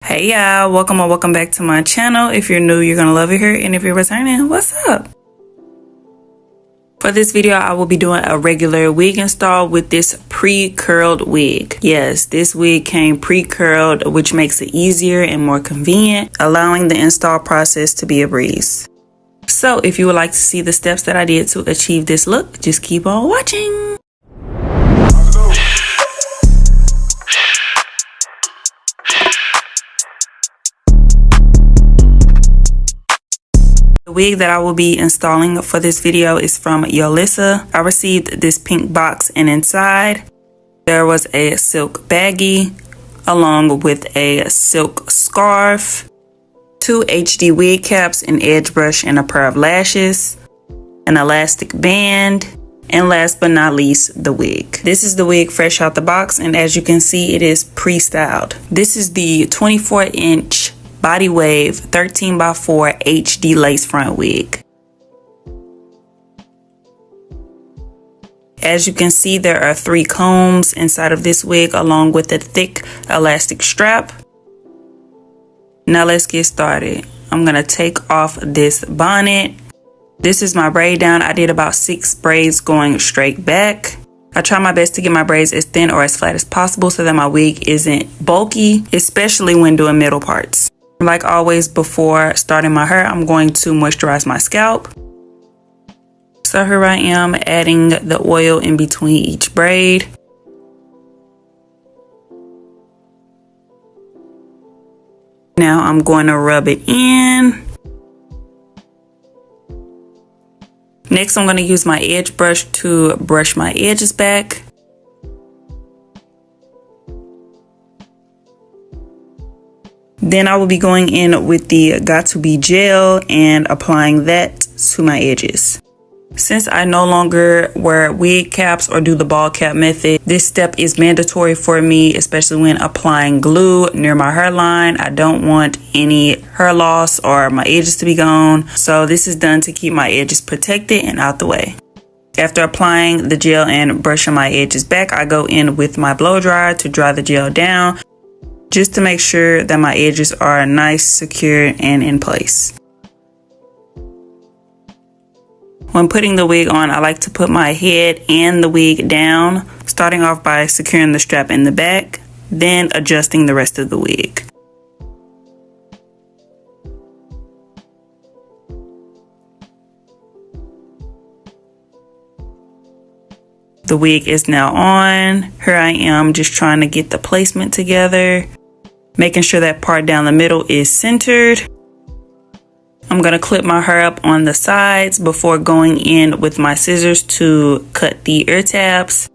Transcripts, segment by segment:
Hey y'all, welcome or welcome back to my channel. If you're new, you're gonna love it here, and if you're returning, what's up? For this video, I will be doing a regular wig install with this pre-curled wig. Yes, this wig came pre-curled, which makes it easier and more convenient, allowing the install process to be a breeze. So if you would like to see the steps that I did to achieve this look, just keep on watching. The wig that I will be installing for this video is from Yolissa. I received this pink box, and inside there was a silk baggie along with a silk scarf, 2 HD wig caps, an edge brush, and a pair of lashes, an elastic band, and last but not least, the wig. This is the wig fresh out the box, and as you can see, it is pre-styled. This is the 24-inch bodywave 13x4 HD lace front wig. As you can see, there are 3 combs inside of this wig along with a thick elastic strap. Now let's get started. I'm gonna take off this bonnet. This is my braid down. I did about 6 braids going straight back. I try my best to get my braids as thin or as flat as possible so that my wig isn't bulky, especially when doing middle parts. Like always, before starting my hair, I'm going to moisturize my scalp. So here I am adding the oil in between each braid. Now I'm going to rub it in. Next, I'm going to use my edge brush to brush my edges back. Then I will be going in with the Got To Be gel and applying that to my edges. Since I no longer wear wig caps or do the ball cap method, this step is mandatory for me, especially when applying glue near my hairline. I don't want any hair loss or my edges to be gone. So this is done to keep my edges protected and out the way. After applying the gel and brushing my edges back, I go in with my blow dryer to dry the gel down, just to make sure that my edges are nice, secure, and in place. When putting the wig on, I like to put my head and the wig down, starting off by securing the strap in the back, then adjusting the rest of the wig. The wig is now on. Here I am just trying to get the placement together, making sure that part down the middle is centered. I'm going to clip my hair up on the sides before going in with my scissors to cut the ear tabs.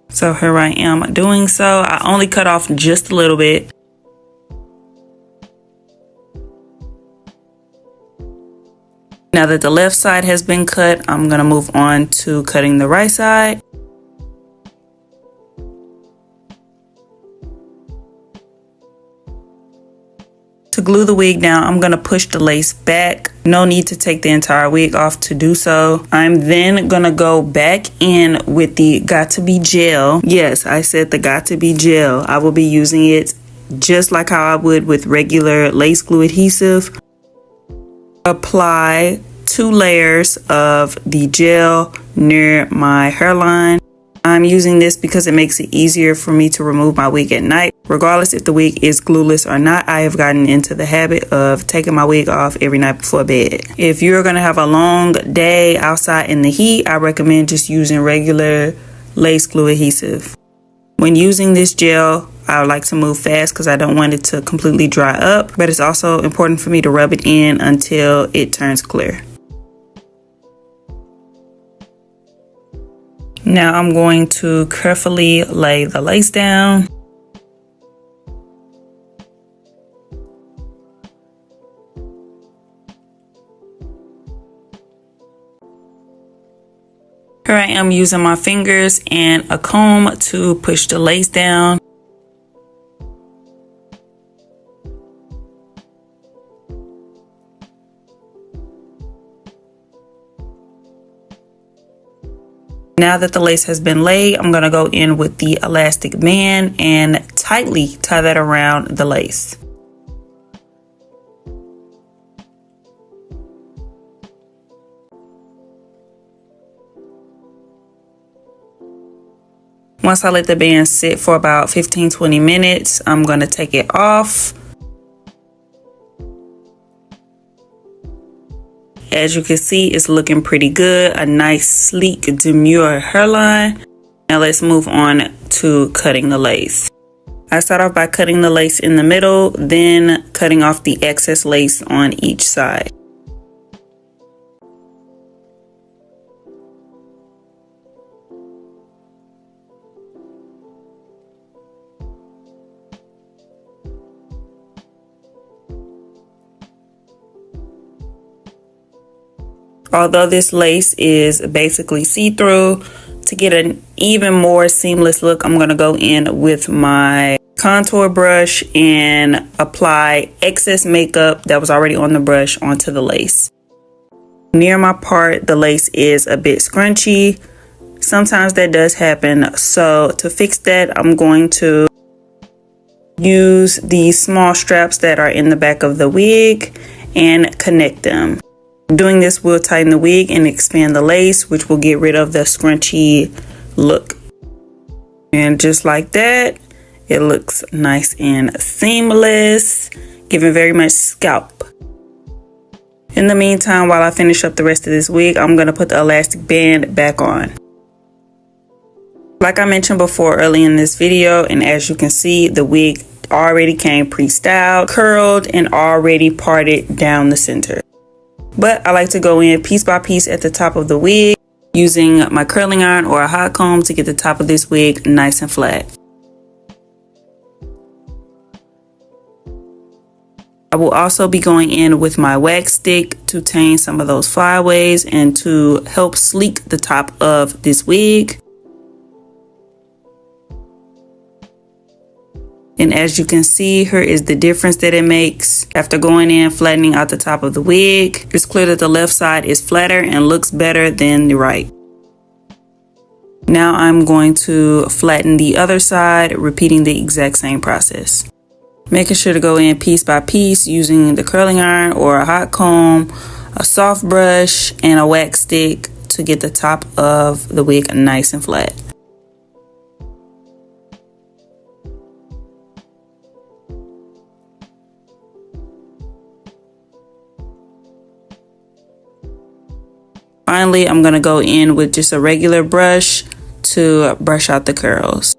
So here I am doing so. I only cut off just a little bit. Now that the left side has been cut, I'm going to move on to cutting the right side. To glue the wig down, I'm going to push the lace back. No need to take the entire wig off to do so. I'm then going to go back in with the Got To Be gel. Yes, I said the Got To Be gel. I will be using it just like how I would with regular lace glue adhesive. Apply 2 layers of the gel near my hairline. I'm using this because it makes it easier for me to remove my wig at night. Regardless if the wig is glueless or not, I have gotten into the habit of taking my wig off every night before bed. If you're going to have a long day outside in the heat, I recommend just using regular lace glue adhesive. When using this gel, I like to move fast because I don't want it to completely dry up, but it's also important for me to rub it in until it turns clear. Now I'm going to carefully lay the lace down. Here I am using my fingers and a comb to push the lace down. Now that the lace has been laid, I'm going to go in with the elastic band and tightly tie that around the lace. Once I let the band sit for about 15-20 minutes, I'm going to take it off. As you can see, it's looking pretty good. A nice, sleek, demure hairline. Now let's move on to cutting the lace. I start off by cutting the lace in the middle, then cutting off the excess lace on each side. Although this lace is basically see-through, to get an even more seamless look, I'm going to go in with my contour brush and apply excess makeup that was already on the brush onto the lace. Near my part, the lace is a bit scrunchy. Sometimes that does happen. So to fix that, I'm going to use these small straps that are in the back of the wig and connect them. Doing this will tighten the wig and expand the lace, which will get rid of the scrunchy look. And just like that, it looks nice and seamless, giving very much scalp. In the meantime, while I finish up the rest of this wig, I'm going to put the elastic band back on. Like I mentioned before early in this video, and as you can see, the wig already came pre-styled, curled, and already parted down the center. But I like to go in piece by piece at the top of the wig using my curling iron or a hot comb to get the top of this wig nice and flat. I will also be going in with my wax stick to tame some of those flyaways and to help sleek the top of this wig. And as you can see, here is the difference that it makes after going in, flattening out the top of the wig. It's clear that the left side is flatter and looks better than the right. Now I'm going to flatten the other side, repeating the exact same process. Making sure to go in piece by piece using the curling iron or a hot comb, a soft brush, and a wax stick to get the top of the wig nice and flat. Finally, I'm going to go in with just a regular brush to brush out the curls.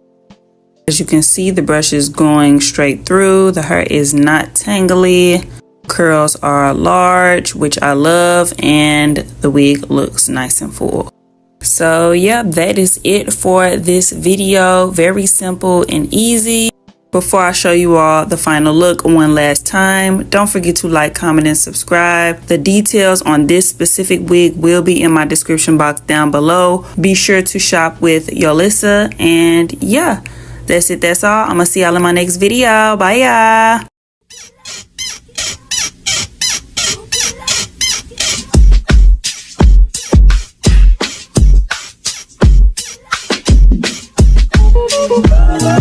As you can see, the brush is going straight through. The hair is not tangly. Curls are large, which I love, and the wig looks nice and full. So yeah, that is it for this video. Very simple and easy. Before I show you all the final look one last time, don't forget to like, comment, and subscribe. The details on this specific wig will be in my description box down below. Be sure to shop with Yolissa. And yeah, that's it. That's all. I'm going to see y'all in my next video. Bye, y'all.